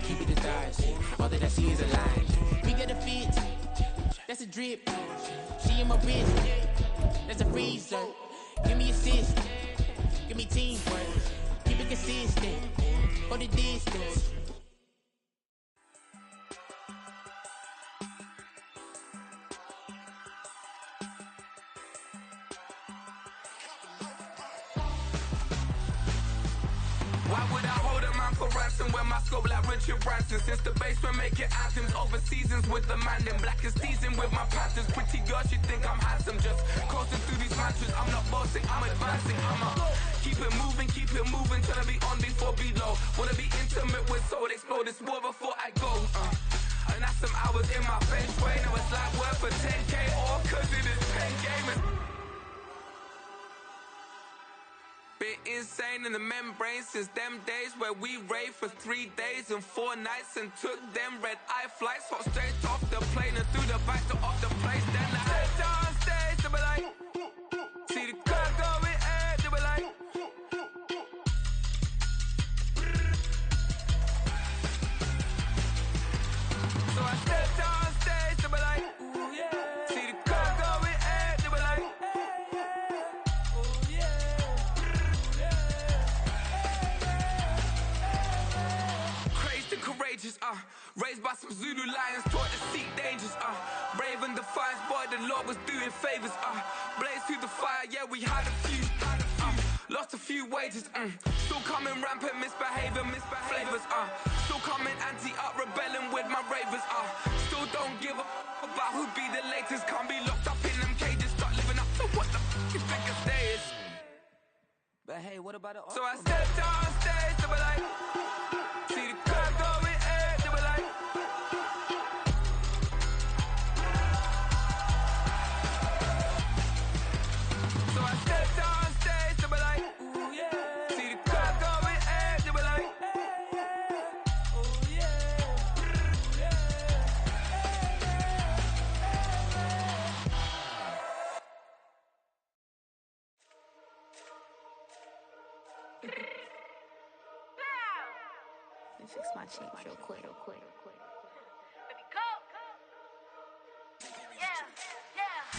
keep it a dodge. All that I see is a lie. We got a fit, that's a drip. She in my wrist, that's a freezer. Give me assist, give me teamwork. Keep it consistent, for the distance. Why would I hold a man for ransom when my scope like Richard Branson? Since the basement making anthems over seasons with the man in black is teasing with my patterns. Pretty girl, she think I'm handsome. Just coasting through these mantras. I'm not bossing, I'm advancing. I'ma keep it moving, trying to be on before below. Wanna be intimate with soul, explode this war before I go. And that's some hours in my bench way. Now it's like work for 10K, all cause it is pen gaming. Been insane in the membrane since them days where we raved for 3 days and 4 nights and took them red-eye flights. Hot straight off the plane and through the back door of the place. Then I head down stage to be like, see the crowd going air to be like. So I step down stage to be like, ooh yeah. See the crowd going air to be like. Courageous, raised by some Zulu lions, taught to seek dangers, brave and defiant, boy, the Lord was doing favors, blaze through the fire, yeah, we had a few, lost a few wages, still coming rampant, misbehaving, flavors, still coming anti-up, rebelling with my ravers, still don't give a about who'd be the latest, can't be locked up in them cages, start living up to what the you think a day is. But hey, what about the So I stepped on stage to be like, see the crowd going air to be like. So I stepped on stage to be like, ooh yeah. See the crowd going air to be like. Oh yeah. Let me fix my cheeks real quick.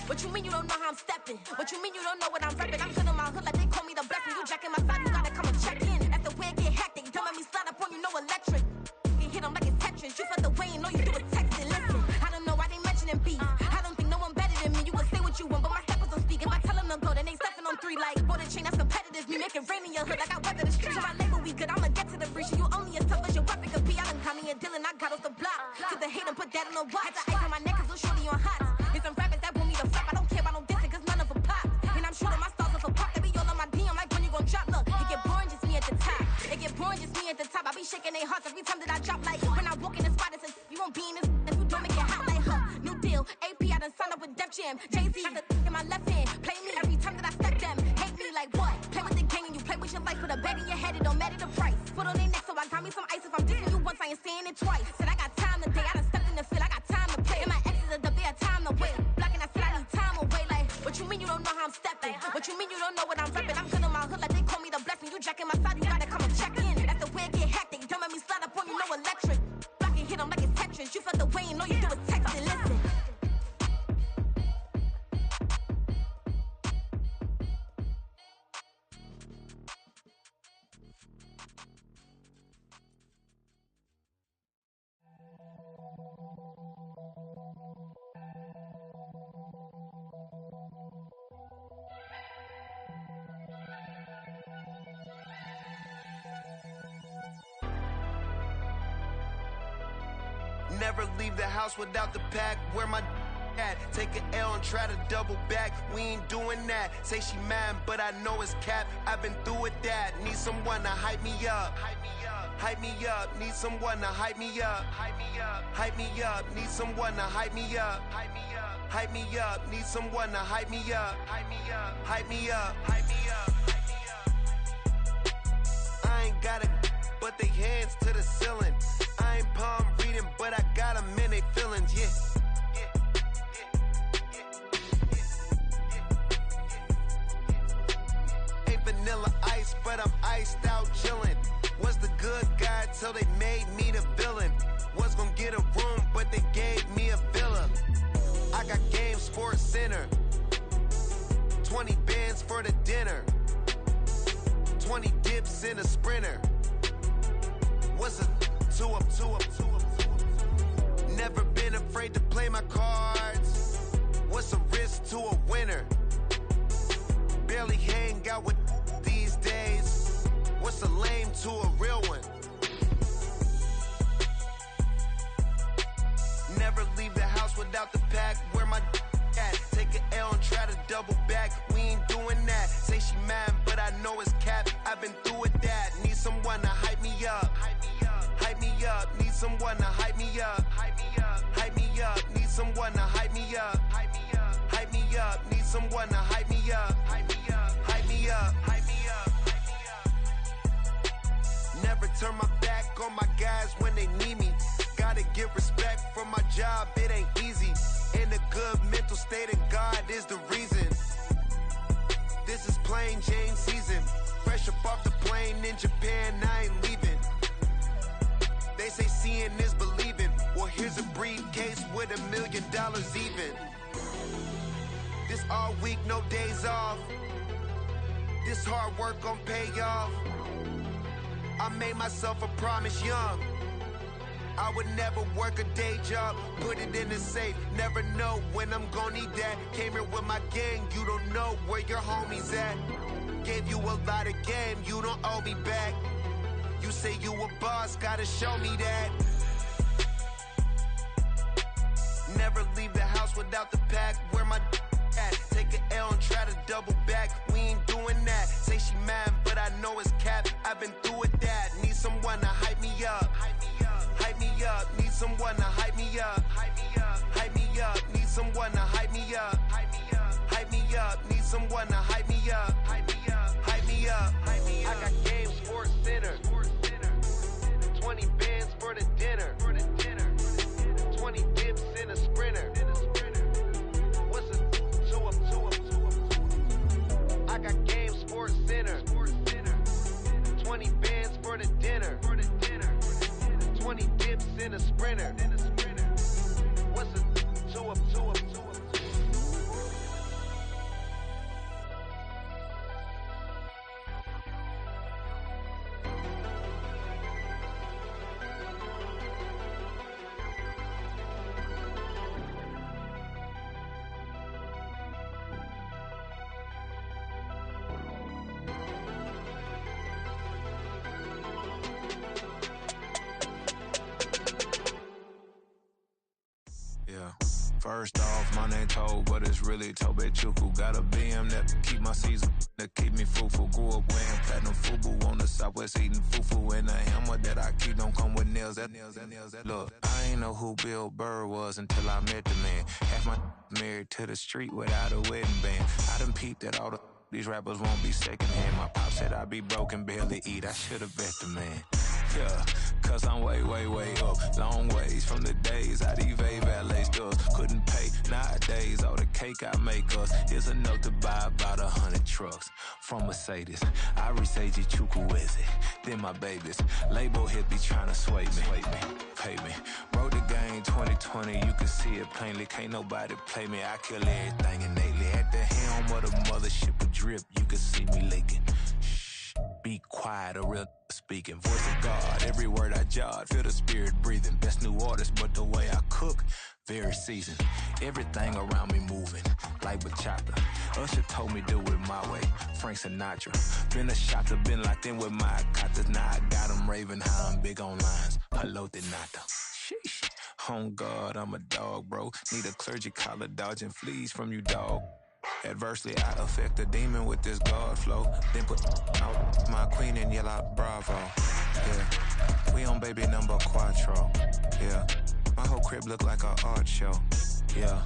What you mean you don't know how I'm stepping? What you mean you don't know what I'm repping? I'm good in my hood like they call me the blessing. You jacking my side, you gotta come and check in. That's the way it get hectic. Don't make me slide up on you, no electric. You hit them like it's Tetris. You felt the way and all you do is text it. Listen, I don't know why they mentioning beef. I don't think no one better than me. You will say what you want, but my steppers don't speak. If I tell them to go, then they stepping on 3 like border chain. That's competitive. Me making rain in your hood like I weather the streets. So my label we good. I'ma get to the breach. You only as tough as your weapon could be. I done caught me a deal and I got off the block. Took the hate and put that on the watch. Had the ice on my neck cause little shorty on hot. There's some rappers that want me to flop. I don't care about no dissing cause none of them pop. And I'm shooting my stars off a pop. They be all on my DM like when you gon' drop. Look, it get boring just me at the top. It get boring just me at the top. I be shaking their hearts every time that I drop. Like when I walk in the spot, it says you won't be in this if you don't make it hot like her. New deal, AP, I done signed up with Def Jam. Jay-Z got the in my left hand. Play me every time that I step them. Hate me like what? Play with the game and you play with your life. Put a bet in your head, it don't matter the price. Put on their neck, so I got me some ice. If I'm dissing you once, I ain't saying it twice. Said I got time today, I done stepped in the field, I got time to play. And my exes are the bare time to wait. Blocking, I said I need time away. Like, what you mean you don't know how I'm stepping? What you mean you don't know what I'm repping? I'm good in my hood like they call me the blessing. You jacking my side, you gotta come and check in. That's the way it get hectic. Don't make me slide up on you, no electric. Blocking, hit them like it's Tetris. You felt the way and all you do is text it. Listen. Never leave the house without the pack. Where my at? Take an L and try to double back. We ain't doing that. Say she mad, but I know it's cap. I've been through with that. Need someone to hype me up. Hype me up. Need someone to hype me up. Hype me up. Need someone to hype me up. Hype me up. Need someone to hype me up. Hype me up. I ain't got it, but they hands to the ceiling. I ain't palm reading, but I got them in they feelings, yeah. Ain't vanilla ice, but I'm iced out chillin'. Was the good guy till they made me the villain. for the dinner. 20 dips in a sprinter. What's a two up? Never been afraid to play my cards. What's a risk to a winner? Barely hang out with these days. What's a lame to a real one? Never leave the house without the pack. Where my at? Take an L and try to double back. We ain't doing that. Say she mad, but I know it's cap. I've been through with that. Need someone to hype me up. Hype me up. Need someone to hype me up. Hype me up. Need someone to hype me up. Hype me up. Need someone to hype me up. Hype me up. Never turn my back on my guys when they need me. Gotta get respect for my job, it ain't easy. In a good mental state, and God is the reason. This is plain Jane season. Fresh up off the plane in Japan, I ain't leaving. They say seeing is believing. Well, here's a briefcase with $1 million even. This all week, no days off. This hard work gon' pay off. I made myself a promise young. I would never work a day job, put it in the safe. Never know when I'm gon' need that. Came here with my gang, you don't know where your homies at. Gave you a lot of game, you don't owe me back. You say you a boss, gotta show me that. Never leave the house without the pack. Where my at? Take an L and try to double back. We ain't doing that. Say she mad, but I know it's cap. I've been through with that. Need someone to hype me up. Hype me up. Need someone to hype me up. Hype me up. Need someone to hype me up. Hype me up. Need someone to hype me up. Hype me up. I got Game Sports Center. 20 bands for the dinner. 20 dips in a sprinter. What's a two up? I got Game Sports Center. 20 bands for the dinner. 20 dips in a sprinter. What's a two up? First off, my name Toad, but it's really Tobe Chuku. Got a BM that keep my season, that keep me fruitful. Grew up wearing platinum FUBU on the Southwest eating fufu. And the hammer that I keep don't come with nails. Look, I ain't know who Bill Burr was until I met the man. Half my married to the street without a wedding band. I done peeped at all these rappers won't be secondhand. My pop said I'd be broke and barely eat. I should've bet the man. Yeah, cause I'm way up. Long ways from the days I evade valet stores. Couldn't pay nowadays. All the cake I make us is enough to buy about 100 trucks. From Mercedes, I resage Chukwueze. Then my babies, label hit be trying to sway me. Pay me. Wrote the game 2020, you can see it plainly. Can't nobody play me. I kill everything innately. At the helm of the mothership with drip, you can see me leaking. Be quiet, a real speaking. Voice of God, every word I jot. Feel the spirit breathing. Best new artist, but the way I cook, very seasoned. Everything around me moving, like bachata. Usher told me do it my way. Frank Sinatra. Been a shotter, been locked in with my katas. Now I got them raving how I'm big on lines. Hello, Denata. Sheesh. On God, I'm a dog, bro. Need a clergy collar, dodging fleas from you, dog. Adversely, I affect the demon with this God flow. Then put out my queen in yellow Bravo. Yeah, we on baby number quattro. Yeah, my whole crib look like an art show. Yeah,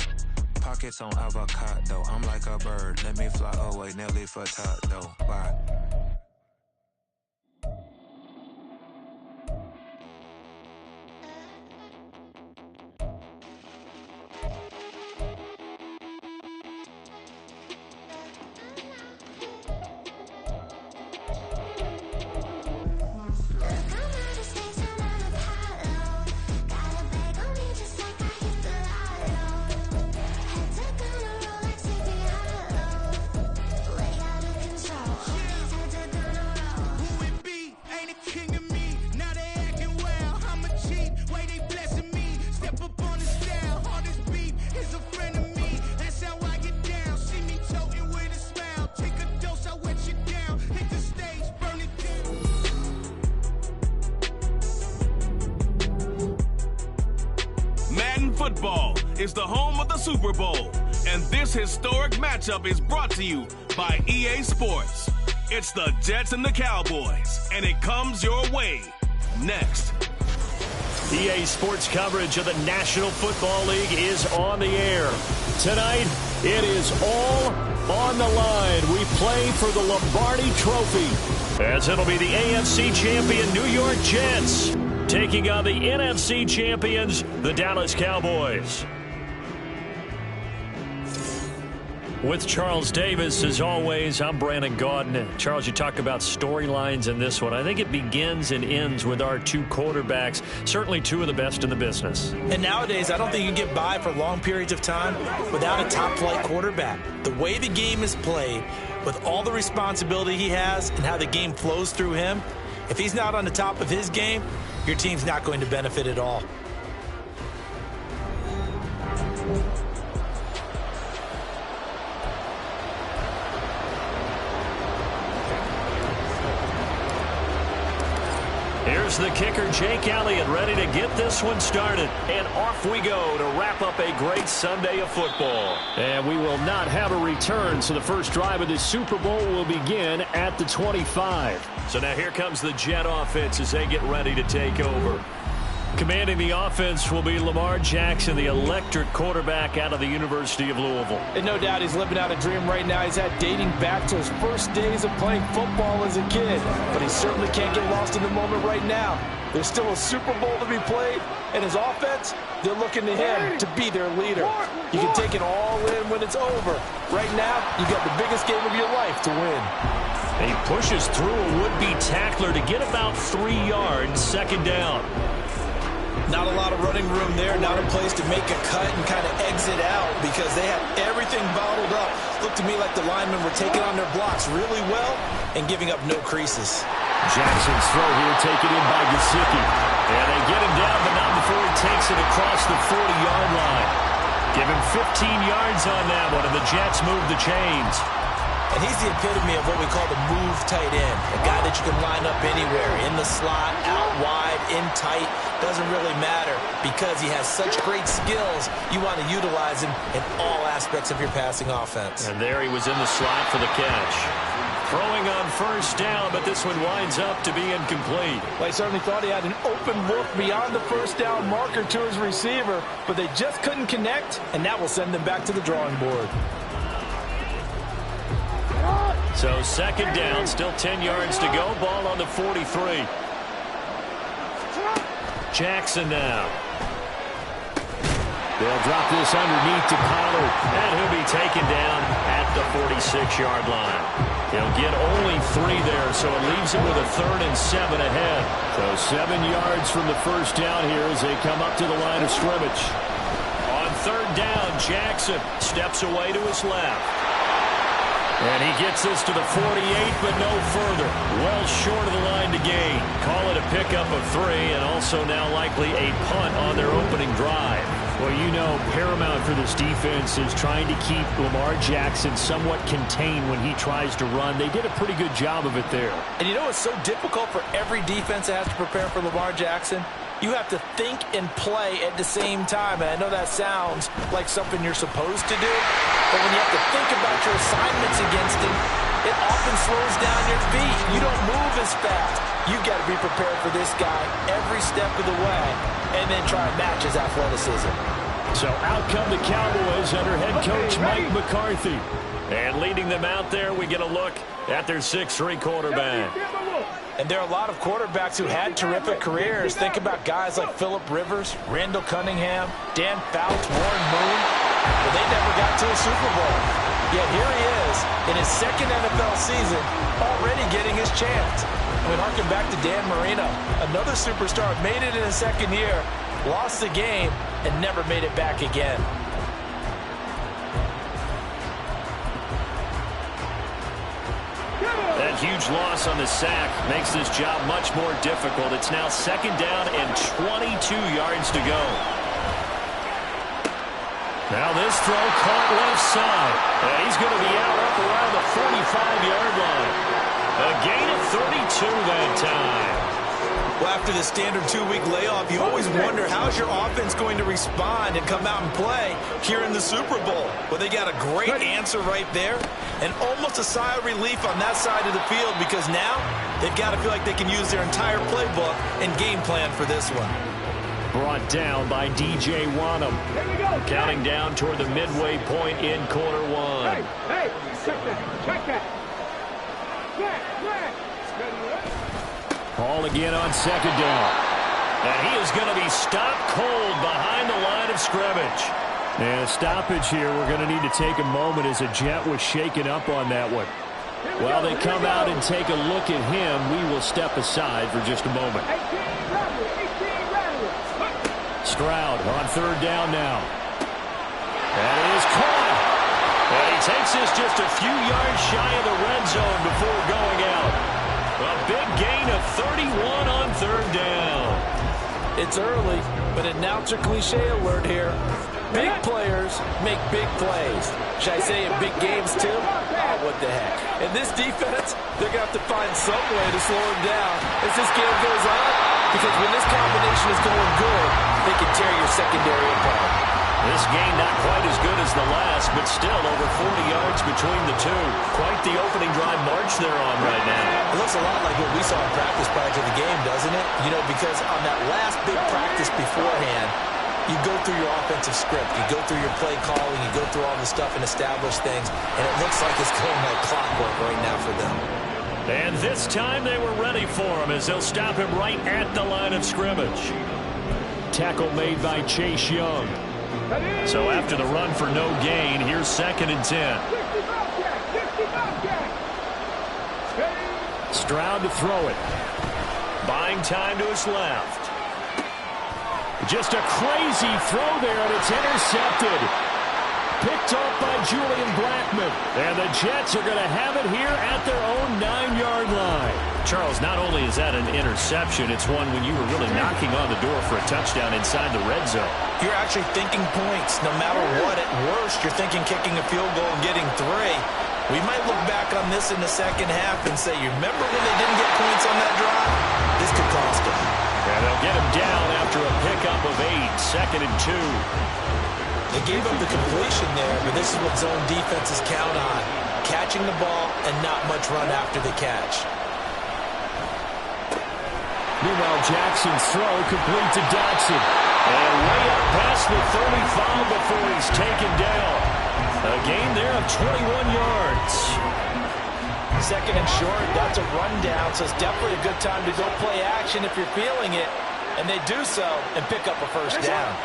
pockets on avocado. I'm like a bird. Let me fly away, Nelly Furtado. Bye. Way out of Baseball is the home of the Super Bowl, and this historic matchup is brought to you by EA Sports. It's the Jets and the Cowboys, and it comes your way next. EA Sports coverage of the National Football League is on the air. Tonight, it is all on the line. We play for the Lombardi Trophy, as it'll be the AFC champion New York Jets taking on the NFC champions, the Dallas Cowboys. With Charles Davis, as always, I'm Brandon Gaudin. Charles, you talk about storylines in this one. I think it begins and ends with our two quarterbacks, certainly two of the best in the business. And nowadays, I don't think you can get by for long periods of time without a top-flight quarterback. The way the game is played, with all the responsibility he has and how the game flows through him, if he's not on the top of his game, your team's not going to benefit at all. Here's the kicker, Jake Elliott, ready to get this one started. And off we go to wrap up a great Sunday of football. And we will not have a return, so the first drive of this Super Bowl will begin at the 25. So now here comes the Jet offense as they get ready to take over. Commanding the offense will be Lamar Jackson, the electric quarterback out of the University of Louisville. And no doubt he's living out a dream right now. He's had dating back to his first days of playing football as a kid. But he certainly can't get lost in the moment right now. There's still a Super Bowl to be played, and his offense, they're looking to him to be their leader. You can take it all in when it's over. Right now, you got the biggest game of your life to win. He pushes through a would-be tackler to get about 3 yards, second down. Not a lot of running room there, not a place to make a cut and kind of exit out because they have everything bottled up. Looked to me like the linemen were taking on their blocks really well and giving up no creases. Jackson's throw here taken in by Gesicki. And they get him down, but not before he takes it across the 40-yard line. Give him 15 yards on that one, and the Jets move the chains. And he's the epitome of what we call the move tight end. A guy that you can line up anywhere, in the slot, out wide, in tight. Doesn't really matter because he has such great skills. You want to utilize him in all aspects of your passing offense. And there he was in the slot for the catch. Throwing on first down, but this one winds up to be incomplete. Well, he certainly thought he had an open look beyond the first down marker to his receiver, but they just couldn't connect, and that will send them back to the drawing board. So second down, still 10 yards to go. Ball on the 43. Jackson now. They'll drop this underneath to Pollard, and he'll be taken down at the 46-yard line. He'll get only 3 there, so it leaves him with a 3rd and 7 ahead. So 7 yards from the first down here as they come up to the line of scrimmage. On third down, Jackson steps away to his left. And he gets this to the 48, but no further. Well short of the line to gain. Call it a pickup of 3, and also now likely a punt on their opening drive. Well, you know, paramount for this defense is trying to keep Lamar Jackson somewhat contained when he tries to run. They did a pretty good job of it there. And you know it's so difficult for every defense that has to prepare for Lamar Jackson? You have to think and play at the same time. And I know that sounds like something you're supposed to do, but when you have to think about your assignments against him, it often slows down your feet. You don't move as fast. You've got to be prepared for this guy every step of the way and then try and match his athleticism. So out come the Cowboys under head coach Mike McCarthy. And leading them out there, we get a look at their 6'3" quarterback. And there are a lot of quarterbacks who had terrific careers. Think about guys like Phillip Rivers, Randall Cunningham, Dan Fouts, Warren Moon. But they never got to a Super Bowl. Yet here he is in his second NFL season, already getting his chance. I mean, harken back to Dan Marino, another superstar, made it in his second year, lost the game, and never made it back again. That huge loss on the sack makes this job much more difficult. It's now second down and 22 yards to go. Now this throw caught left side. And he's going to be out up around the 45-yard line. A gain of 32 that time. Well, after the standard 2-week layoff, you always wonder how's your offense going to respond and come out and play here in the Super Bowl. Well, they got a great answer right there and almost a sigh of relief on that side of the field because now they've got to feel like they can use their entire playbook and game plan for this one. Brought down by DJ Wanham. Counting down toward the midway point in quarter one. Hey, check that. Ball again on second down. And he is going to be stopped cold behind the line of scrimmage. And a stoppage here, we're going to need to take a moment as a Jet was shaken up on that one. While they come out and take a look at him, we will step aside for just a moment. Stroud on third down now. And it is caught. And he takes this just a few yards shy of the red zone before going out. A big gain of 31 on third down. It's early, but announcer cliche alert here. Big players make big plays. Should I say in big games too? Oh, what the heck. In this defense, they're going to have to find some way to slow him down as this game goes on. Because when this combination is going good, they can tear your secondary apart. This game not quite as good as the last, but still over 40 yards between the two. Quite the opening drive march they're on right now. It looks a lot like what we saw in practice prior to the game, doesn't it? You know, because on that last big practice beforehand, you go through your offensive script, you go through your play calling, you go through all the stuff and establish things, and it looks like it's going like clockwork right now for them. And this time they were ready for him as they'll stop him right at the line of scrimmage. Tackle made by Chase Young. So after the run for no gain, here's 2nd and 10. Stroud to throw it. Buying time to his left. Just a crazy throw there, and it's intercepted. Picked off by Julian Blackmon. And the Jets are going to have it here at their own 9-yard line. Charles, not only is that an interception, it's one when you were really knocking on the door for a touchdown inside the red zone. You're actually thinking points. No matter what, at worst, you're thinking kicking a field goal and getting 3. We might look back on this in the second half and say, you remember when they didn't get points on that drive? This could cost them. And they'll get him down after a pickup of 8, 2nd and 2. They gave up the completion there, but this is what zone defenses count on. Catching the ball and not much run after the catch. Meanwhile, Jackson's throw complete to Dotson. And way up past the 35 before he's taken down. A gain there of 21 yards. 2nd and short, that's a rundown, so it's definitely a good time to go play action if you're feeling it. And they do so and pick up a first down.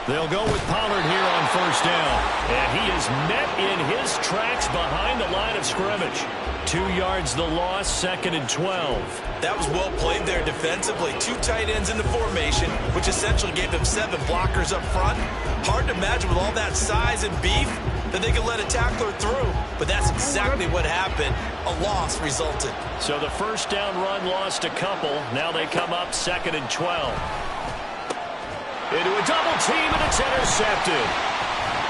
They'll go with Pollard here on first down. And he is met in his tracks behind the line of scrimmage. 2 yards the loss, 2nd and 12. That was well played there defensively. 2 tight ends in the formation, which essentially gave them 7 blockers up front. Hard to imagine with all that size and beef that they could let a tackler through. But that's exactly what happened. A loss resulted. So the first down run lost a couple. Now they come up 2nd and 12. Into a double team, and it's intercepted.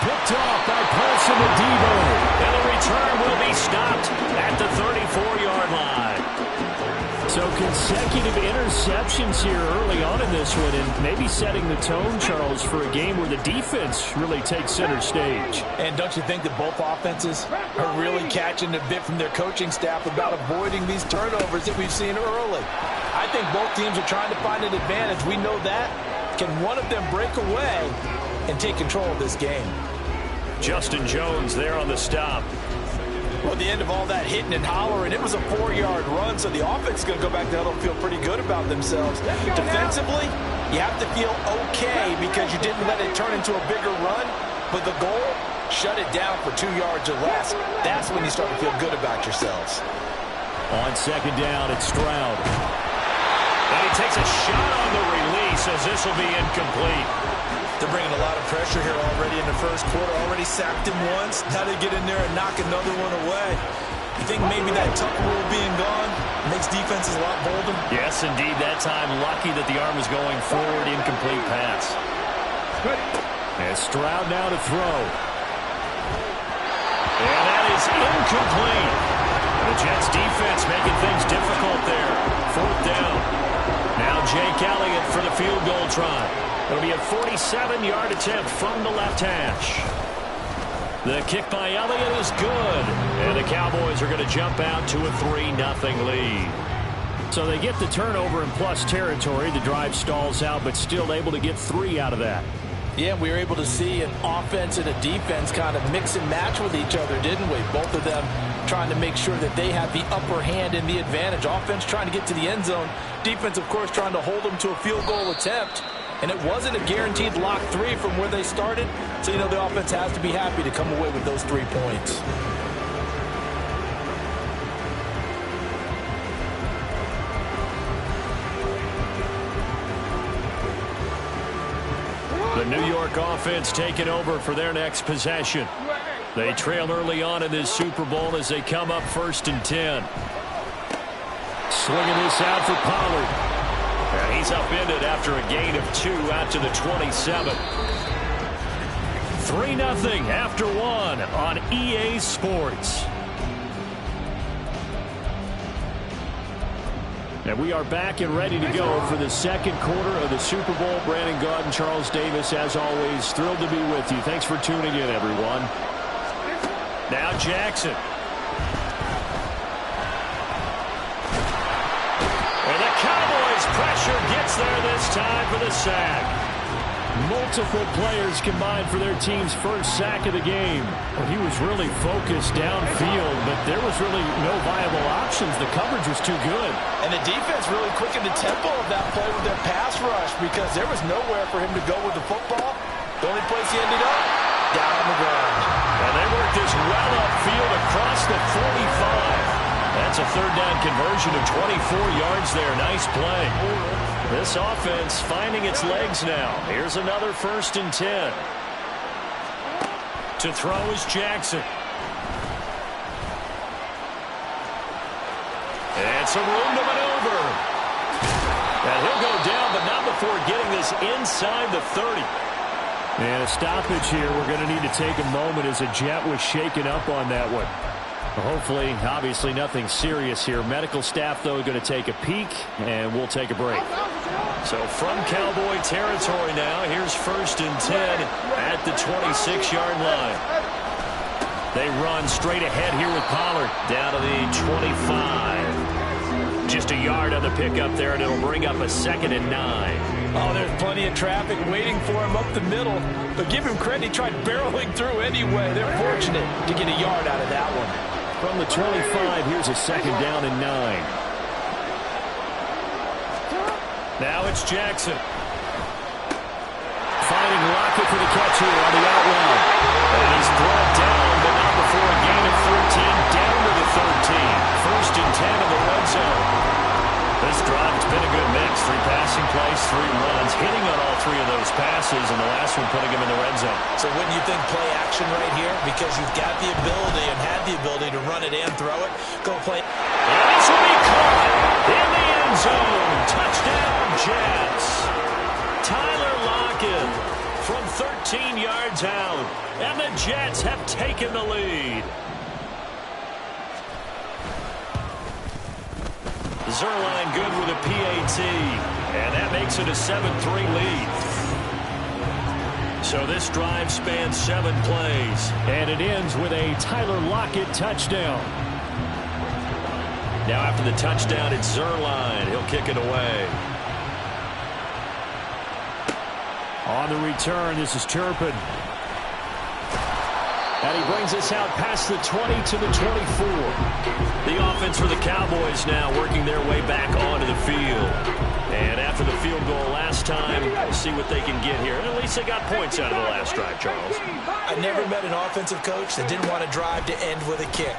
Picked off by Paulson and Debo. And the return will be stopped at the 34-yard line. So consecutive interceptions here early on in this one, and maybe setting the tone, Charles, for a game where the defense really takes center stage. And don't you think that both offenses are really catching a bit from their coaching staff about avoiding these turnovers that we've seen early? I think both teams are trying to find an advantage. We know that. Can one of them break away and take control of this game? Justin Jones there on the stop. Well, at the end of all that hitting and hollering, it was a 4-yard run, so the offense is going to go back to huddle and feel pretty good about themselves. Defensively, you have to feel okay because you didn't let it turn into a bigger run, but the goal, shut it down for 2 yards or less. That's when you start to feel good about yourselves. On second down, it's Stroud. And he takes a shot on the release as this will be incomplete. They're bringing a lot of pressure here already in the first quarter. Already sacked him once. Now they get in there and knock another one away. You think maybe that tuck rule being gone makes defenses a lot bolder? Yes, indeed. That time, lucky that the arm was going forward. Incomplete pass. And Stroud now to throw. And that is incomplete. The Jets defense making things difficult there. 4th down. Now Jake Elliott for the field goal try. It'll be a 47-yard attempt from the left hash. The kick by Elliott is good. And the Cowboys are going to jump out to a 3-0 lead. So they get the turnover in plus territory. The drive stalls out, but still able to get 3 out of that. Yeah, we were able to see an offense and a defense kind of mix and match with each other, didn't we? Both of them trying to make sure that they have the upper hand and the advantage. Offense trying to get to the end zone. Defense, of course, trying to hold them to a field goal attempt. And it wasn't a guaranteed lock 3 from where they started. So, you know, the offense has to be happy to come away with those 3 points. The New York offense taking over for their next possession. They trail early on in this Super Bowl as they come up 1st and 10. Swinging this out for Pollard. And he's upended after a gain of 2 out to the 27. 3-0 after 1 on EA Sports. And we are back and ready to go for the second quarter of the Super Bowl. Brandon Gaudin, Charles Davis, as always, thrilled to be with you. Thanks for tuning in, everyone. Now Jackson. And the Cowboys pressure gets there this time for the sack. Multiple players combined for their team's first sack of the game. Well, he was really focused downfield, but there was really no viable options. The coverage was too good. And the defense really quickened the tempo of that play with their pass rush because there was nowhere for him to go with the football. The only place he ended up, down on the ground. And they worked this well upfield across the 45. That's a 3rd down conversion of 24 yards there. Nice play. This offense finding its legs now. Here's another 1st and 10. To throw is Jackson. And some room to maneuver. And he'll go down, but not before getting this inside the 30. And a stoppage here. We're going to need to take a moment as a Jet was shaken up on that one. Hopefully, obviously, nothing serious here. Medical staff, though, going to take a peek, and we'll take a break. So from Cowboy territory now, here's 1st and 10 at the 26-yard line. They run straight ahead here with Pollard down to the 25. Just a yard on the pickup there, and it'll bring up a 2nd and 9. Oh, there's plenty of traffic waiting for him up the middle. But give him credit, he tried barreling through anyway. They're fortunate to get a yard out of that one. From the 25, here's a 2nd down and 9. Now it's Jackson. Finding Lockett for the catch here on the out route. And he's brought down, but not before a gain of 14, down to the 13. 1st and 10 in the red zone. This drive has been a good mix. 3 passing plays, 3 runs, hitting on all 3 of those passes, and the last one putting him in the red zone. So wouldn't you think play action right here? Because you've got the ability and had the ability to run it and throw it. Go play. And this will be caught in the end zone. Touchdown, Jets. Tyler Lockett from 13 yards out, and the Jets have taken the lead. Zerline good with a PAT, and that makes it a 7-3 lead. So this drive spans 7 plays, and it ends with a Tyler Lockett touchdown. Now after the touchdown, it's Zerline. He'll kick it away. On the return, this is Turpin. And he brings us out past the 20 to the 24. The offense for the Cowboys now working their way back onto the field. And after the field goal last time, see what they can get here. And at least they got points out of the last drive, Charles. I never met an offensive coach that didn't want to drive to end with a kick.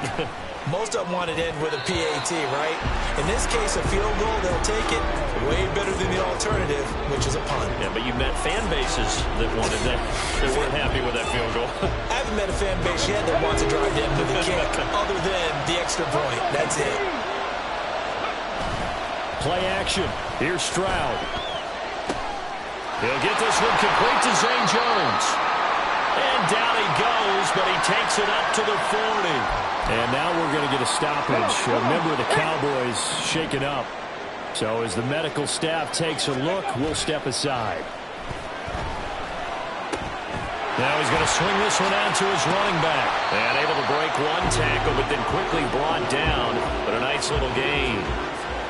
Most of them want it to end with a PAT, right? In this case, a field goal, they'll take it. Way better than the alternative, which is a punt. Yeah, but you met fan bases that wanted that, that weren't happy with that field goal. I haven't met a fan base yet that wants to drive to end with a kick, other than the extra point. That's it. Play action. Here's Stroud. He'll get this one complete to Zane Jones. And down he goes, but he takes it up to the 40. And now we're going to get a stoppage. A member of the Cowboys shaken up. So as the medical staff takes a look, we'll step aside. Now he's going to swing this one out to his running back. And able to break one tackle, but then quickly brought down. But a nice little gain.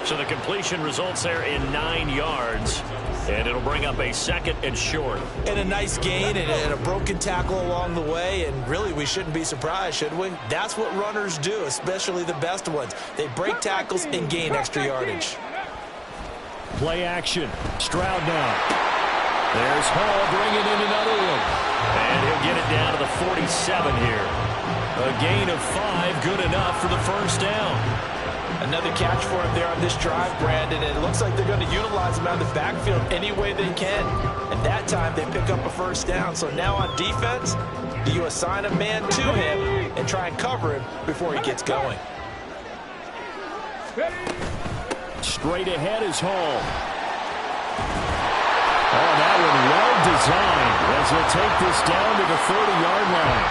So the completion results there in 9 yards. And it'll bring up a 2nd and short. And a nice gain and a broken tackle along the way. And really, we shouldn't be surprised, should we? That's what runners do, especially the best ones. They break tackles and gain extra yardage. Play action. Stroud now. There's Hall bringing in another one. And he'll get it down to the 47 here. A gain of 5, good enough for the first down. Another catch for him there on this drive, Brandon, and it looks like they're going to utilize him out of the backfield any way they can. And that time, they pick up a first down. So now on defense, do you assign a man to him and try and cover him before he gets going? Straight ahead is Hall. Oh, that one well designed as he'll take this down to the 30-yard line.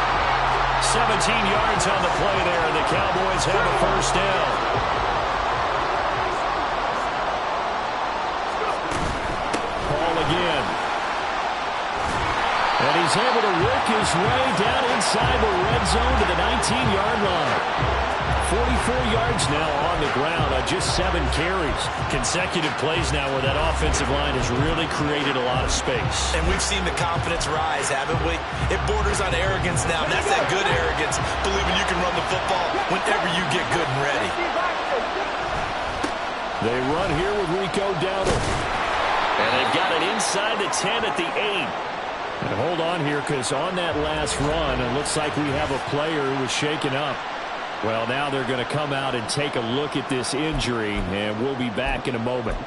17 yards on the play there, and the Cowboys have a first down. Hall again. And he's able to work his way down inside the red zone to the 19-yard line. 44 yards now on the ground on just 7 carries. Consecutive plays now where that offensive line has really created a lot of space. And we've seen the confidence rise, haven't we? It borders on arrogance now, and that's that good arrogance, believing you can run the football whenever you get good and ready. They run here with Rico Dowdle. And they've got it inside the 10 at the 8. And hold on here, because on that last run, it looks like we have a player who was shaken up. Well, now they're going to come out and take a look at this injury, and we'll be back in a moment.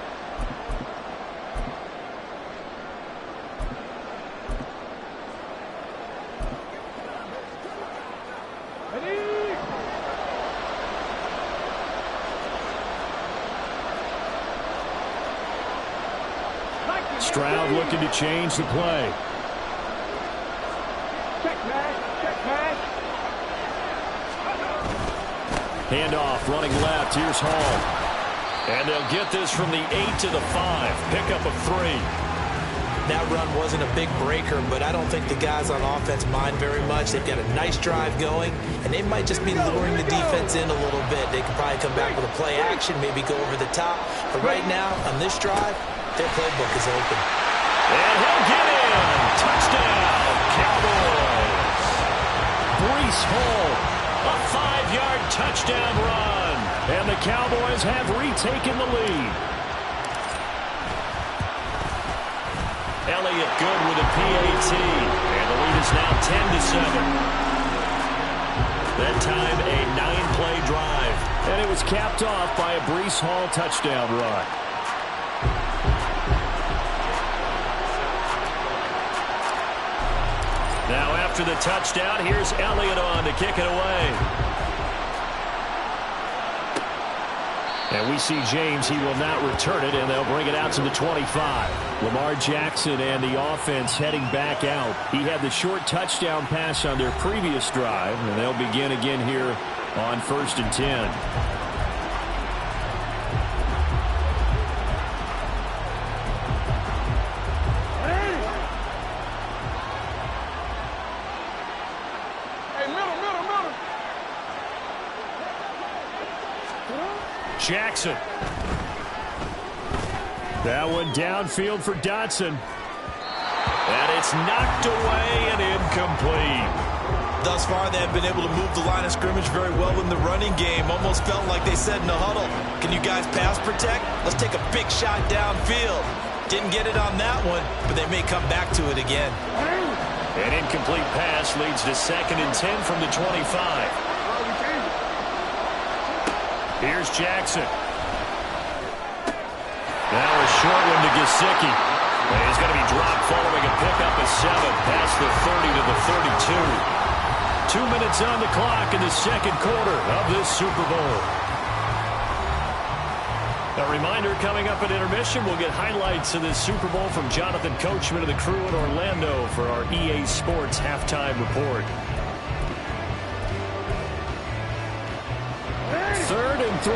Stroud looking to change the play. Check pass. Handoff, running left. Here's Hall. And they'll get this from the 8 to the 5. Pickup of 3. That run wasn't a big breaker, but I don't think the guys on offense mind very much. They've got a nice drive going, and they might just be luring the defense in a little bit. They could probably come back with a play action, maybe go over the top. But right now, on this drive, their playbook is open. And he'll get in. Touchdown, Cowboys. Breece Hall. A 5-yard touchdown run. And the Cowboys have retaken the lead. Elliott good with a PAT. And the lead is now 10-7. That time a 9-play drive. And it was capped off by a Breece Hall touchdown run. Now after the touchdown, here's Elliott on to kick it away. And we see James. He will not return it, and they'll bring it out to the 25. Lamar Jackson and the offense heading back out. He had the short touchdown pass on their previous drive, and they'll begin again here on 1st and 10. Jackson. That one downfield for Dotson. And it's knocked away and incomplete. Thus far, they have been able to move the line of scrimmage very well in the running game. Almost felt like they said in the huddle, can you guys pass protect? Let's take a big shot downfield. Didn't get it on that one, but they may come back to it again. An incomplete pass leads to 2nd and 10 from the 25. Here's Jackson. Now a short one to Gesicki. And he's going to be dropped following a pickup of 7 past the 30 to the 32. 2 minutes on the clock in the 2nd quarter of this Super Bowl. A reminder, coming up at intermission, we'll get highlights of this Super Bowl from Jonathan Coachman and the crew in Orlando for our EA Sports halftime report. 3rd and 3.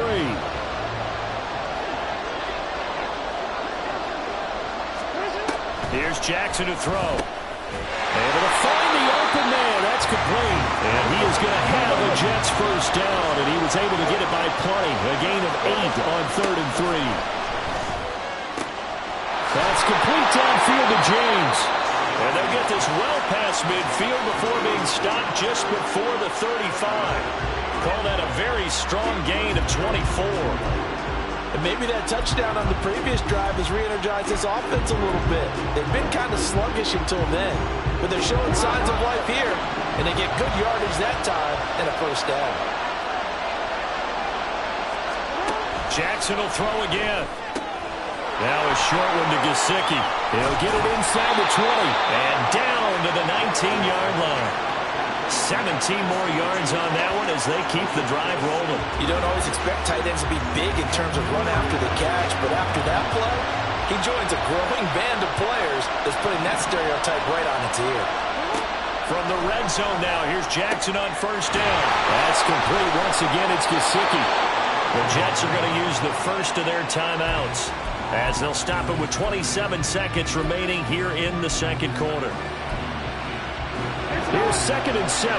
Here's Jackson to throw. Able to find the open man. That's complete. And he is going to have the Jets first down, and he was able to get it by plenty. A gain of 8 on 3rd and 3. That's complete downfield to James. And they'll get this well past midfield before being stopped just before the 35. Call that a very strong gain of 24. And maybe that touchdown on the previous drive has re-energized this offense a little bit. They've been kind of sluggish until then, but they're showing signs of life here, and they get good yardage that time and a first down. Jackson will throw again. Now a short one to Gesicki. He'll get it inside the 20 and down to the 19-yard line. 17 more yards on that one as they keep the drive rolling. You don't always expect tight ends to be big in terms of run after the catch, but after that play, he joins a growing band of players that's putting that stereotype right on its ear. From the red zone now, here's Jackson on first down. That's complete. Once again, it's Gesicki. The Jets are going to use the first of their timeouts as they'll stop it with 27 seconds remaining here in the second quarter. Here's 2nd and 7.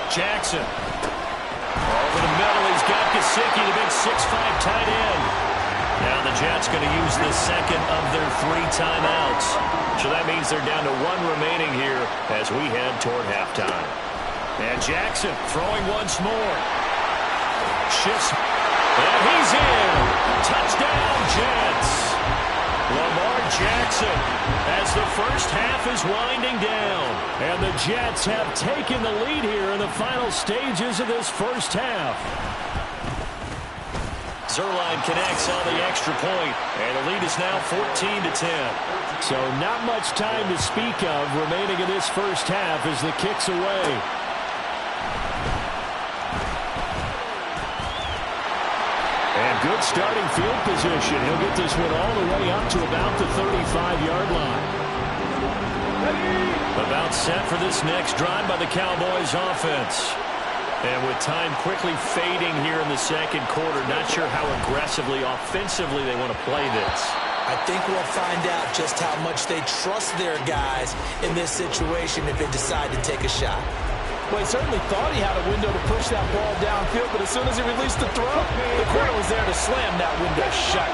Jackson. Over the middle, he's got Gesicki, the big 6'5" tight end. Now the Jets going to use the second of their 3 timeouts. So that means they're down to 1 remaining here as we head toward halftime. And Jackson throwing once more. Shifts. And he's in. Touchdown, Jets. Lamar Jackson as the first half is winding down. And the Jets have taken the lead here in the final stages of this first half. Zerline connects on the extra point, and the lead is now 14-10. So not much time to speak of remaining in this first half as the kick's away. And good starting field position. He'll get this one all the way up to about the 35-yard line. About set for this next drive by the Cowboys offense. And with time quickly fading here in the second quarter, not sure how aggressively, offensively they want to play this. I think we'll find out just how much they trust their guys in this situation if they decide to take a shot. Well, he certainly thought he had a window to push that ball downfield, but as soon as he released the throw, the corner was there to slam that window shut.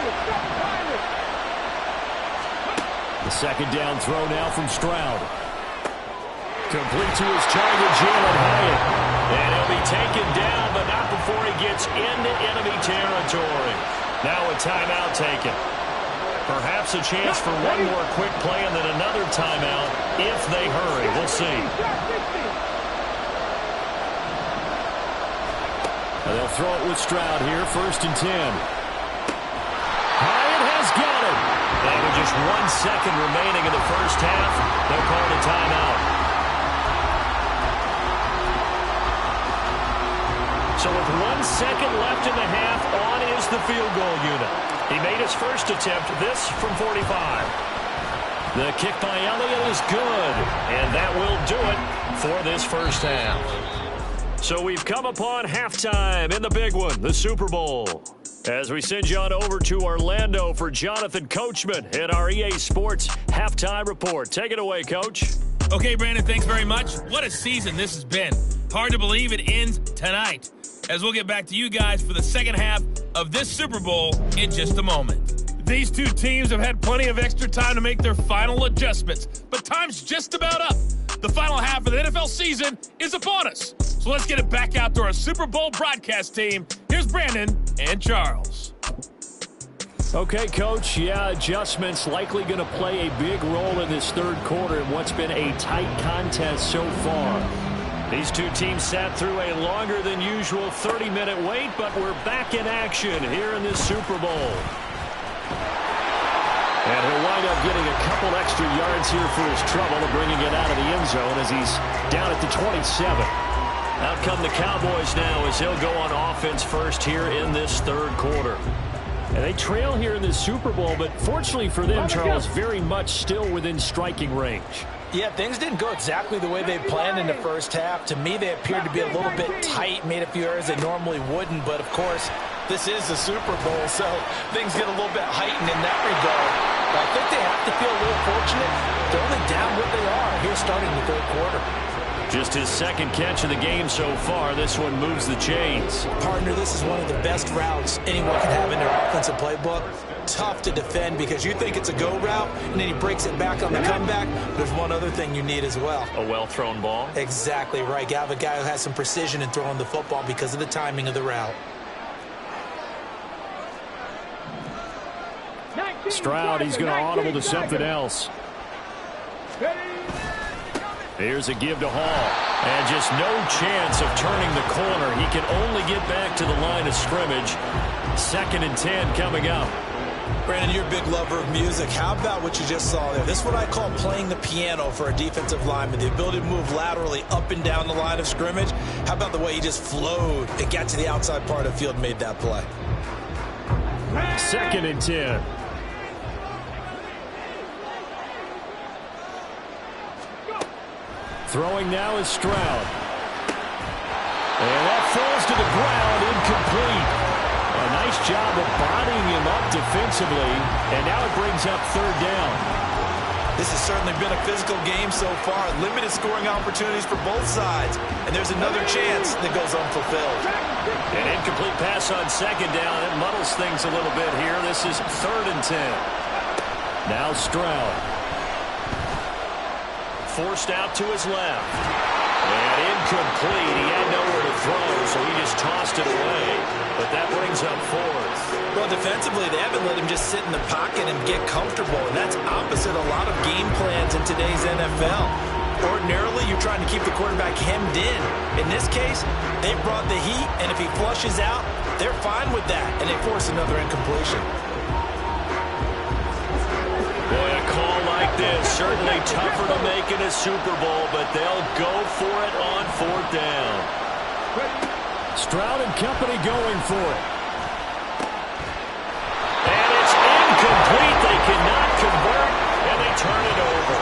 The second down throw now from Stroud. Complete to his target, Jalen Hyatt. And he'll be taken down, but not before he gets into enemy territory. Now a timeout taken. Perhaps a chance for one more quick play and then another timeout if they hurry. We'll see. And they'll throw it with Stroud here, 1st and 10. Hyatt has got it. And with just 1 second remaining in the first half, they'll call it a timeout. So with 1 second left in the half, on is the field goal unit. He made his first attempt, this from 45. The kick by Elliott is good, and that will do it for this first half. So we've come upon halftime in the big one, the Super Bowl. As we send you on over to Orlando for Jonathan Coachman in our EA Sports Halftime Report. Take it away, Coach. Okay, Brandon, thanks very much. What a season this has been. Hard to believe it ends tonight, as we'll get back to you guys for the second half of this Super Bowl in just a moment. These two teams have had plenty of extra time to make their final adjustments, but time's just about up. The final half of the NFL season is upon us. So let's get it back out to our Super Bowl broadcast team. Here's Brandon and Charles. Okay, Coach. Yeah, adjustments likely going to play a big role in this third quarter in what's been a tight contest so far. These two teams sat through a longer than usual 30-minute wait, but we're back in action here in this Super Bowl. And he'll wind up getting a couple extra yards here for his trouble and bringing it out of the end zone as he's down at the 27. Out come the Cowboys now as he'll go on offense first here in this third quarter. And they trail here in this Super Bowl, but fortunately for them, Charles, very much still within striking range. Yeah, things didn't go exactly the way they planned in the first half. To me, they appeared to be a little bit tight, made a few errors they normally wouldn't. But, of course, this is the Super Bowl, so things get a little bit heightened in that regard. But I think they have to feel a little fortunate. They're only down what they are here starting the third quarter. Just his second catch of the game so far. This one moves the chains. Partner, this is one of the best routes anyone can have in their offensive playbook. Tough to defend because you think it's a go route, and then he breaks it back on the comeback. There's one other thing you need as well. A well-thrown ball? Exactly right. You have a guy who has some precision in throwing the football because of the timing of the route. Stroud, he's going to audible to something else. Here's a give to Hall. And just no chance of turning the corner. He can only get back to the line of scrimmage. 2nd and 10 coming up. Brandon, you're a big lover of music. How about what you just saw there? This is what I call playing the piano for a defensive lineman. The ability to move laterally up and down the line of scrimmage. How about the way he just flowed and got to the outside part of the field and made that play? 2nd and 10. Throwing now is Stroud. And that falls to the ground, incomplete. A nice job of bodying him up defensively, and now it brings up 3rd down. This has certainly been a physical game so far. Limited scoring opportunities for both sides, and there's another chance that goes unfulfilled. An incomplete pass on 2nd down. It muddles things a little bit here. This is 3rd and 10. Now Stroud. Forced out to his left. And incomplete. He had nowhere to throw, so he just tossed it away. But that brings up 4th. Well, defensively, they haven't let him just sit in the pocket and get comfortable, and that's opposite a lot of game plans in today's NFL. Ordinarily, you're trying to keep the quarterback hemmed in. In this case, they brought the heat, and if he flushes out, they're fine with that, and they force another incompletion. Boy, a call like this, certainly tougher to make in a Super Bowl, but they'll go for it on 4th down. Stroud and company going for it. And it's incomplete. They cannot convert, and they turn it over.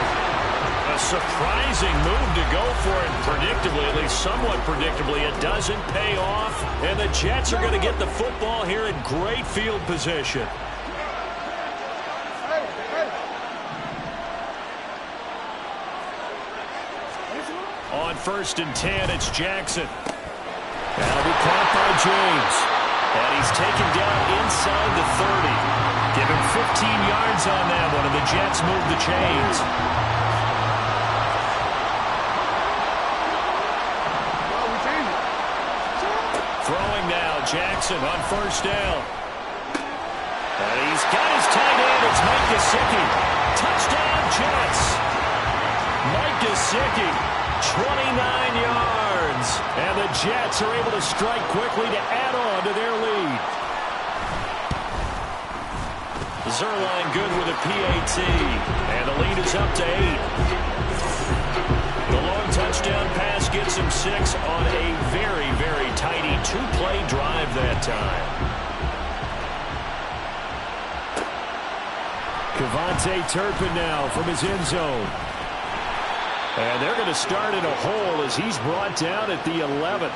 A surprising move to go for it, predictably, at least somewhat predictably. It doesn't pay off, and the Jets are going to get the football here in great field position. On 1st and 10, it's Jackson. That'll be caught by James. And he's taken down inside the 30. Give him 15 yards on that one, and the Jets move the chains. Throwing now, Jackson on 1st down. And he's got his tight end. It's Mike Gesicki. Touchdown, Jets. Mike Gesicki. 29 yards, and the Jets are able to strike quickly to add on to their lead. Zerline good with a PAT, and the lead is up to 8. The long touchdown pass gets him 6 on a very, very tidy 2-play drive that time. Kevontae Turpin now from his end zone. And they're going to start in a hole as he's brought down at the 11.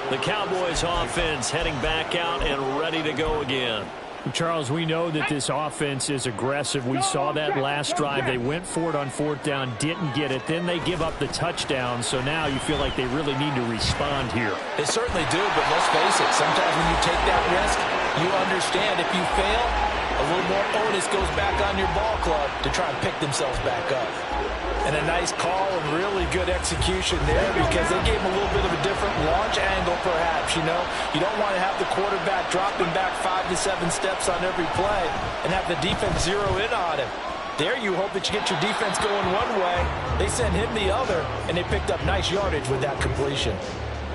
The Cowboys offense heading back out and ready to go again. Charles, we know that this offense is aggressive. We saw that last drive. They went for it on 4th down, didn't get it. Then they give up the touchdown. So now you feel like they really need to respond here. They certainly do, but let's face it. Sometimes when you take that risk, you understand if you fail, a little more onus goes back on your ball club to try and pick themselves back up. And a nice call and really good execution there because they gave him a little bit of a different launch angle perhaps, you know. You don't want to have the quarterback dropping back 5 to 7 steps on every play and have the defense zero in on him. There you hope that you get your defense going one way. They sent him the other, and they picked up nice yardage with that completion.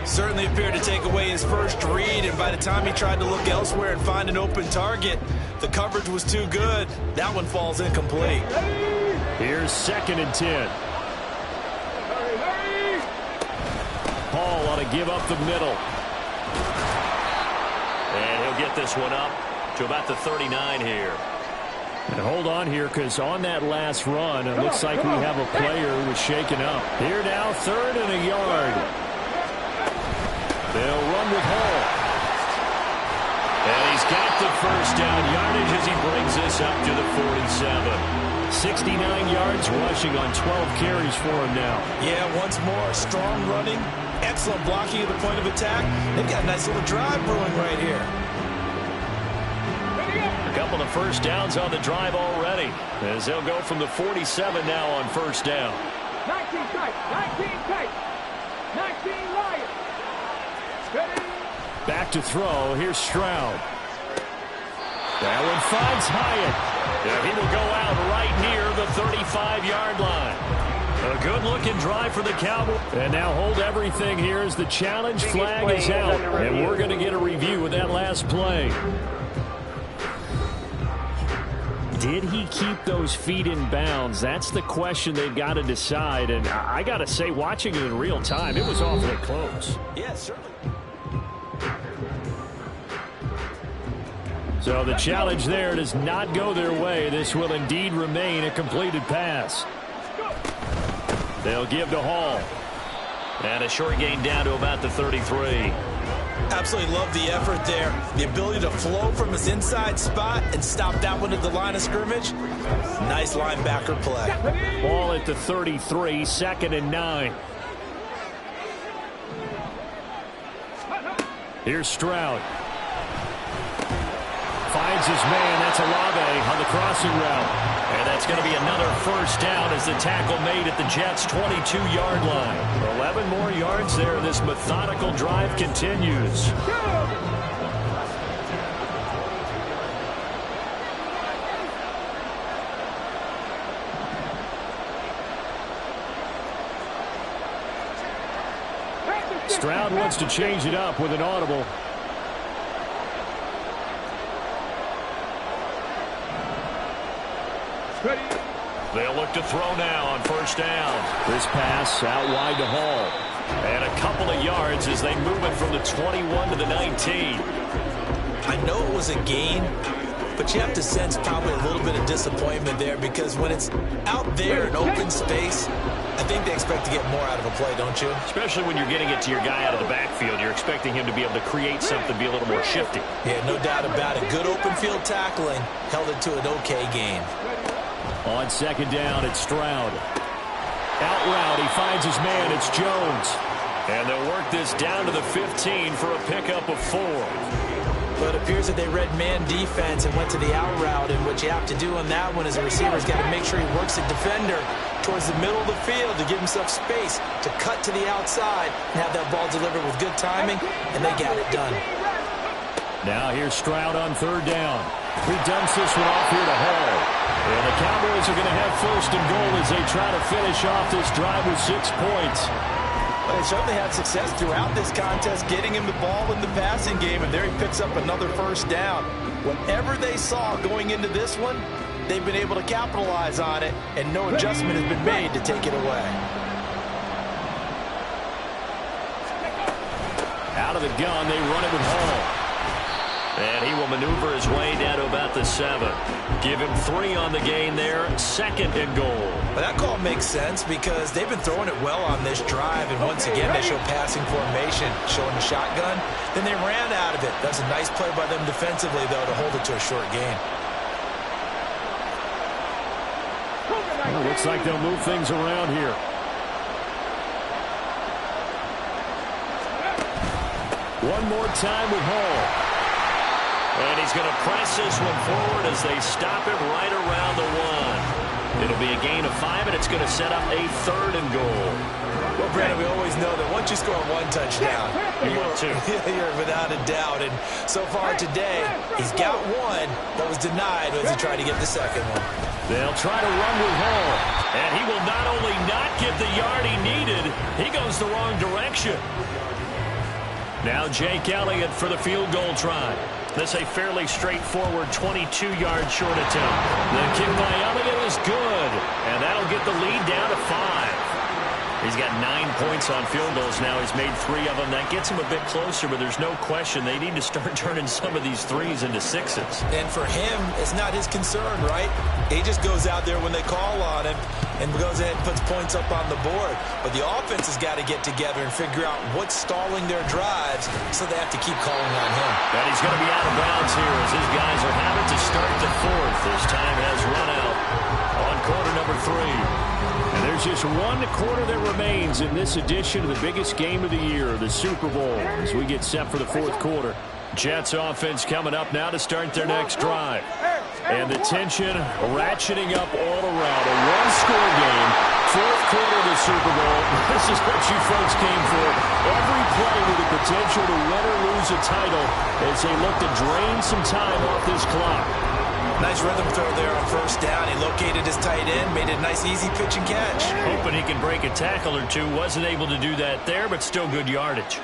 Certainly appeared to take away his first read, and by the time he tried to look elsewhere and find an open target, the coverage was too good. That one falls incomplete. Here's 2nd and 10. Paul ought to give up the middle. And he'll get this one up to about the 39 here. And hold on here, because on that last run, it looks like we have a player who was shaken up. Here now, 3rd and a yard. They'll run with Hall. And he's got the first down yardage as he brings this up to the 47. 69 yards rushing on 12 carries for him now. Yeah, once more, strong running, excellent blocking at the point of attack. They've got a nice little drive brewing right here. A couple of first downs on the drive already, as they'll go from the 47 now on first down. 19 tight, 19 tight, 19 Lions. Steady. Back to throw. Here's Stroud. That one finds Hyatt. Yeah, he will go out right near the 35-yard line. A good-looking drive for the Cowboys. And now hold everything here as the challenge flag is out. And we're going to get a review of that last play. Did he keep those feet in bounds? That's the question they've got to decide. And I got to say, watching it in real time, it was awfully close. Yeah, certainly. So the challenge there does not go their way. This will indeed remain a completed pass. They'll give to Hall. And a short gain down to about the 33. Absolutely love the effort there. The ability to flow from his inside spot and stop that one at the line of scrimmage. Nice linebacker play. Ball at the 33, 2nd and 9. Here's Stroud. Finds his man. That's Olave on the crossing route. And that's going to be another first down as the tackle made at the Jets' 22-yard line. 11 more yards there. This methodical drive continues. Stroud wants to change it up with an audible. They'll look to throw now on first down. This pass out wide to Hall. And a couple of yards as they move it from the 21 to the 19. I know it was a gain, but you have to sense probably a little bit of disappointment there, because when it's out there in open space, I think they expect to get more out of a play, don't you? Especially when you're getting it to your guy out of the backfield. You're expecting him to be able to create something, be a little more shifty. Yeah, no doubt about it. Good open field tackling held it to an okay game. On second down, it's Stroud. Out route, he finds his man. It's Jones. And they'll work this down to the 15 for a pickup of 4. But it appears that they read man defense and went to the out route. And what you have to do on that one is a receiver's got to make sure he works the defender towards the middle of the field to give himself space to cut to the outside and have that ball delivered with good timing, and they got it done. Now here's Stroud on third down. He dumps this one off here to Hall. And the Cowboys are going to have first and goal as they try to finish off this drive with 6 points. Well, they certainly had success throughout this contest, getting him the ball in the passing game, and there he picks up another first down. Whatever they saw going into this one, they've been able to capitalize on it, and no adjustment has been made to take it away. Out of the gun, they run it with Hall. And he will maneuver his way down to about the 7. Give him 3 on the gain there. 2nd and goal. Well, that call makes sense because they've been throwing it well on this drive. And once again, they show passing formation, showing the shotgun. Then they ran out of it. That's a nice play by them defensively, though, to hold it to a short gain. Well, looks like they'll move things around here. One more time with Hall. And he's going to press this one forward as they stop it right around the 1. It'll be a gain of 5, and it's going to set up a 3rd and goal. Well, Brandon, we always know that once you score 1 touchdown, you're without a doubt. And so far today, he's got 1 that was denied as he tried to get the second one. They'll try to run with Hall. And he will not only not get the yard he needed, he goes the wrong direction. Now Jake Elliott for the field goal try. This a fairly straightforward 22-yard short attempt. The kick by Elliott is good, and that'll get the lead down to 5. He's got 9 points on field goals now. He's made 3 of them. That gets him a bit closer, but there's no question they need to start turning some of these threes into 6s. And for him, it's not his concern, right? He just goes out there when they call on him and goes ahead and puts points up on the board. But the offense has got to get together and figure out what's stalling their drives, so they have to keep calling on him. And he's going to be out of bounds here as his guys are having to start the 4th. This time has run out on quarter number 3. And there's just 1 quarter that remains in this edition of the biggest game of the year, the Super Bowl, as we get set for the 4th quarter. Jets offense coming up now to start their next drive. And the tension ratcheting up all around. A 1-score game, 4th quarter of the Super Bowl. This is what you folks came for. Every play with the potential to win or lose a title as they look to drain some time off this clock. Nice rhythm throw there on 1st down. He located his tight end, made it a nice, easy pitch and catch. Hoping he can break a tackle or two. Wasn't able to do that there, but still good yardage.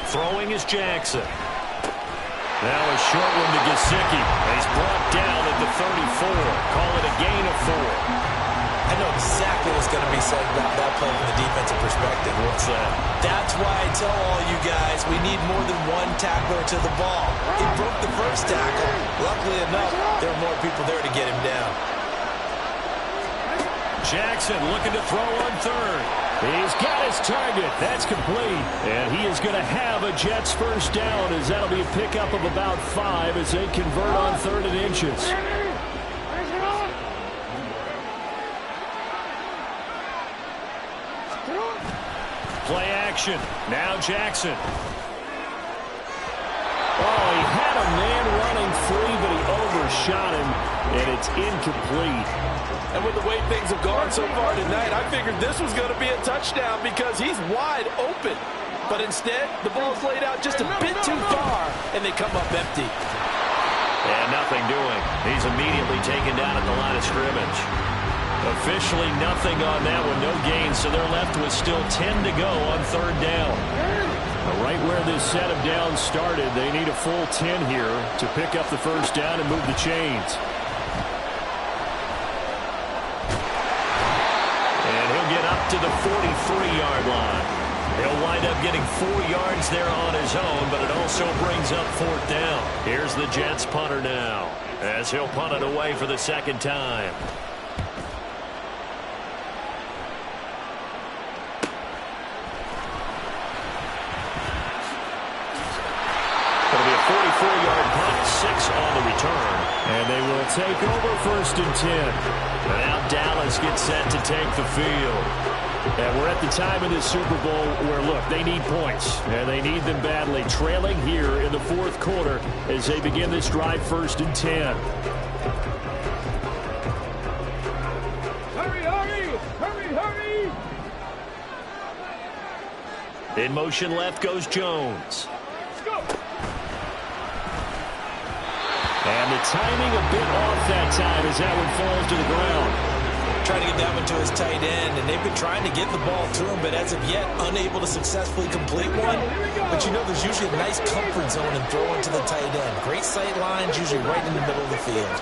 Throwing is Jackson. Now a short one to Gesicki. He's brought down at the 34. Call it a gain of 4. I know exactly what's going to be said about that play from the defensive perspective. What's that? That's why I tell all you guys we need more than 1 tackler to the ball. He broke the 1st tackle. Luckily enough, there are more people there to get him down. Jackson looking to throw on 3rd. He's got his target. That's complete. And he is going to have a Jets 1st down, as that'll be a pickup of about 5 as they convert on 3rd and inches. Play action. Now Jackson. Oh, he had a man running free, but he overshot him, and it's incomplete. And with the way things have gone so far tonight, I figured this was going to be a touchdown because he's wide open. But instead, the ball's laid out just a bit too far, and they come up empty. And nothing doing. He's immediately taken down at the line of scrimmage. Officially nothing on that one, no gain, so they're left with still 10 to go on 3rd down. Right where this set of downs started, they need a full 10 here to pick up the 1st down and move the chains. And he'll get up to the 43-yard line. He'll wind up getting 4 yards there on his own, but it also brings up 4th down. Here's the Jets punter now, as he'll punt it away for the 2nd time. It'll be a 44-yard punt, 6 on the return. And they will take over 1st and 10. And now Dallas gets set to take the field. And we're at the time of this Super Bowl where, look, they need points. And they need them badly. Trailing here in the 4th quarter as they begin this drive 1st and 10. Hurry, hurry! Hurry, hurry! In motion left goes Jones. And the timing a bit off that time as that one falls to the ground. Trying to get that one to his tight end, and they've been trying to get the ball to him, but as of yet, unable to successfully complete one. But you know there's usually a nice comfort zone in throwing to the tight end. Great sight lines, usually right in the middle of the field.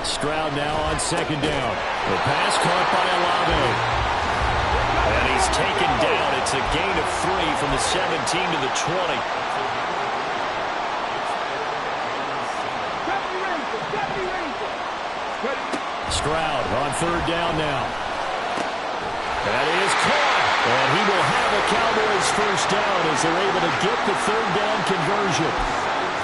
Stroud now on 2nd down. The pass caught by Olave. And he's taken down. It's a gain of 3 from the 17 to the 20. Stroud on 3rd down now. That is caught. And he will have a Cowboys 1st down as they're able to get the 3rd down conversion.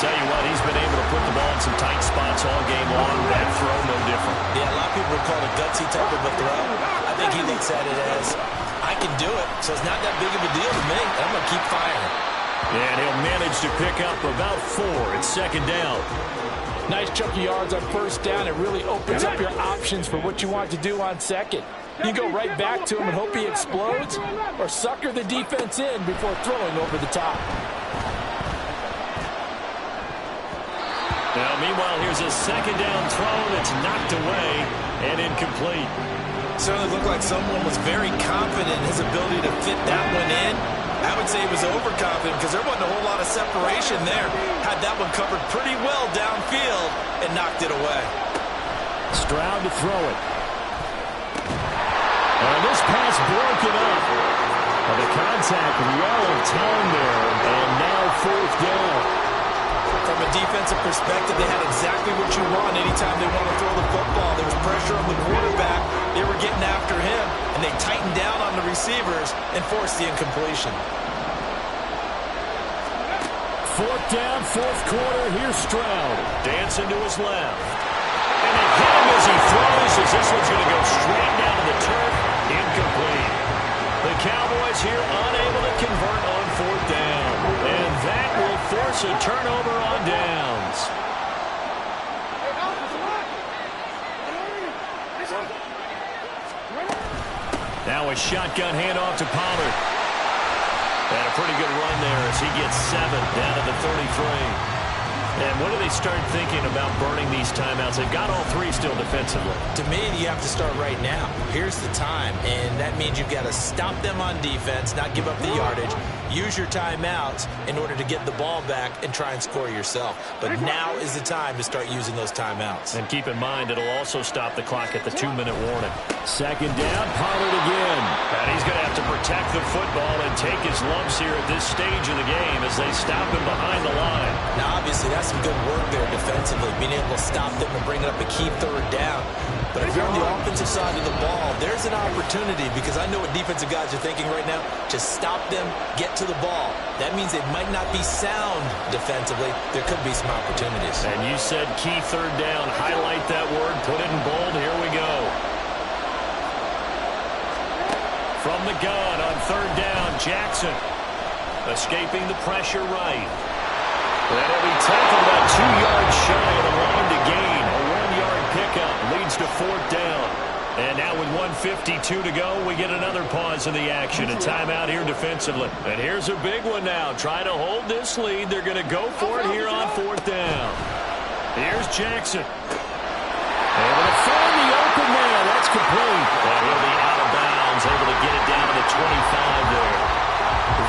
Tell you what, he's been able to put the ball in some tight spots all game long. That throw, no different. Yeah, a lot of people would call it a gutsy type of a throw. I think he looks at it as, I can do it, so it's not that big of a deal to me. I'm going to keep firing. And he'll manage to pick up about 4. It's 2nd down. Nice chunky yards on 1st down. It really opens up your options for what you want to do on 2nd. You go right back to him and hope he explodes, or sucker the defense in before throwing over the top. Now, meanwhile, here's a 2nd down throw that's knocked away and incomplete. Certainly looked like someone was very confident in his ability to fit that one in. I would say he was overconfident because there wasn't a whole lot of separation there. Had that one covered pretty well downfield and knocked it away. Stroud to throw it. And this pass broken up. And the contact well of time there, and now 4th down. From a defensive perspective, they had exactly what you want anytime they want to throw the football. There was pressure on the quarterback. They were getting after him, and they tightened down on the receivers and forced the incompletion. 4th down, 4th quarter. Here's Stroud. Dancing to his left. And they hit him as he throws, as this one's going to go straight down to the turf. Incomplete. The Cowboys here unable to convert on 4th down. And that will force a turnover on downs. Now a shotgun handoff to Pollard. And a pretty good run there as he gets 7 down to the 33. And when do they start thinking about burning these timeouts? They've got all 3 still defensively. To me, you have to start right now. Here's the time, and that means you've got to stop them on defense, not give up the yardage, use your timeouts in order to get the ball back and try and score yourself. But now is the time to start using those timeouts. And keep in mind, it'll also stop the clock at the 2-minute warning. 2nd down, Pollard again. And he's going to have to protect the football and take his lumps here at this stage of the game as they stop him behind the line. Now, obviously, that's some good work there defensively, being able to stop them and bring it up a key 3rd down. But if you're on the offensive side of the ball, there's an opportunity, because I know what defensive guys are thinking right now. Just stop them, get to the ball. That means it might not be sound defensively. There could be some opportunities. And you said key 3rd down. Highlight that word, put it in bold. Here we go. From the gun on 3rd down, Jackson escaping the pressure right. And he'll be tackled about 2 yards shy of the line to gain. A 1-yard pickup leads to 4th down. And now with 1:52 to go, we get another pause in the action. A timeout here defensively. And here's a big one now. Trying to hold this lead. They're going to go for it here on 4th down. Here's Jackson. Able to find the open man. That's complete. And he'll be out of bounds. Able to get it down to the 25 there.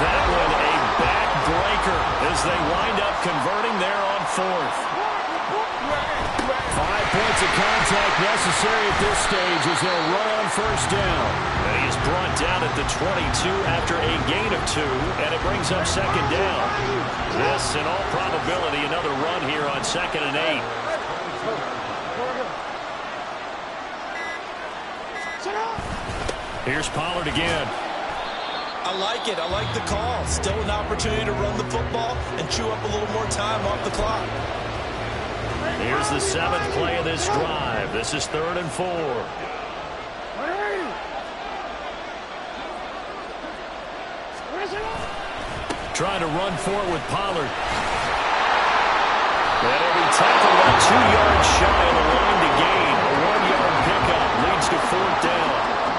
That one a backbreaker as they wind up converting there on 4th. 5 points of contact necessary at this stage as they'll run on 1st down. And he is brought down at the 22 after a gain of 2, and it brings up 2nd down. This, in all probability, another run here on 2nd and 8. Here's Pollard again. I like it. I like the call. Still an opportunity to run the football and chew up a little more time off the clock. Here's the 7th play of this drive. This is 3rd and 4. Trying to run for it with Pollard. And he'll be tackled about 2 yards shy of the line to gain. A 1-yard pickup leads to 4th down.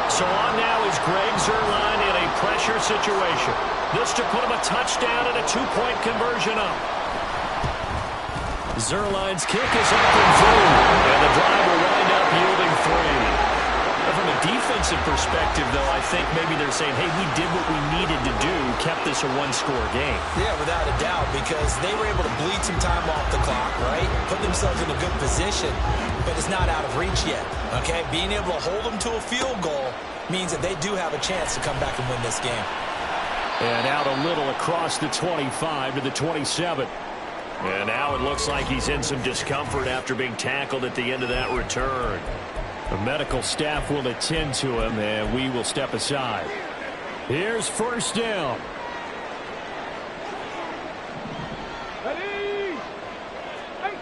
So on now is Greg Zuerlein in a pressure situation. This to put him a touchdown and a 2-point conversion up. Zuerlein's kick is up and through, and the drive will wind up yielding 3. From a defensive perspective, though, I think maybe they're saying, hey, we did what we needed to do, kept this a 1-score game. Yeah, without a doubt, because they were able to bleed some time off the clock, right? Put themselves in a good position, but it's not out of reach yet, okay? Being able to hold them to a field goal means that they do have a chance to come back and win this game. And out a little across the 25 to the 27. And now it looks like he's in some discomfort after being tackled at the end of that return. The medical staff will attend to him, and we will step aside. Here's 1st down. Ready?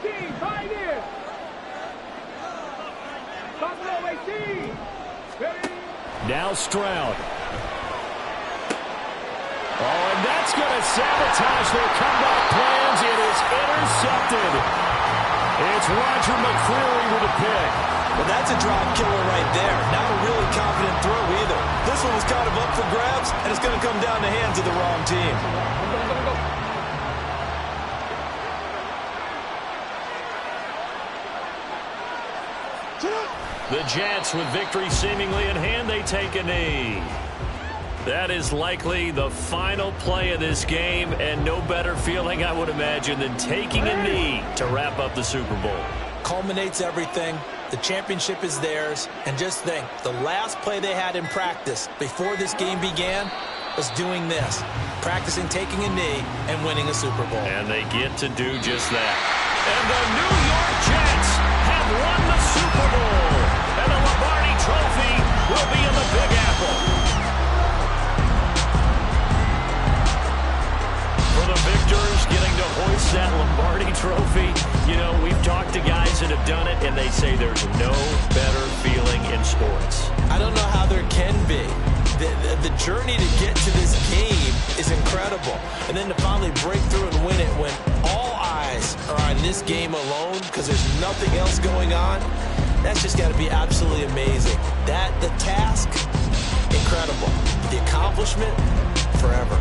18, right in. Top row, 18. Ready? Now Stroud. Oh, and that's going to sabotage their comeback plans. It is intercepted. It's Roger McCreary with a pick. Well, that's a drop killer right there. Not a really confident throw either. This one was kind of up for grabs, and it's going to come down the hands of the wrong team. The Jets, with victory seemingly in hand, they take a knee. That is likely the final play of this game, and no better feeling, I would imagine, than taking a knee to wrap up the Super Bowl. Culminates everything. The championship is theirs. And just think, the last play they had in practice before this game began was doing this, practicing taking a knee and winning a Super Bowl. And they get to do just that. And the New York Jets have won the Super Bowl. And the Lombardi Trophy will be in the Big Apple. For the victors, getting to hoist that Lombardi Trophy, you know, we've talked to guys that have done it, and they say there's no better feeling in sports. I don't know how there can be. The journey to get to this game is incredible. And then to finally break through and win it when all eyes are on this game alone because there's nothing else going on, that's just got to be absolutely amazing. The task, incredible. The accomplishment, forever.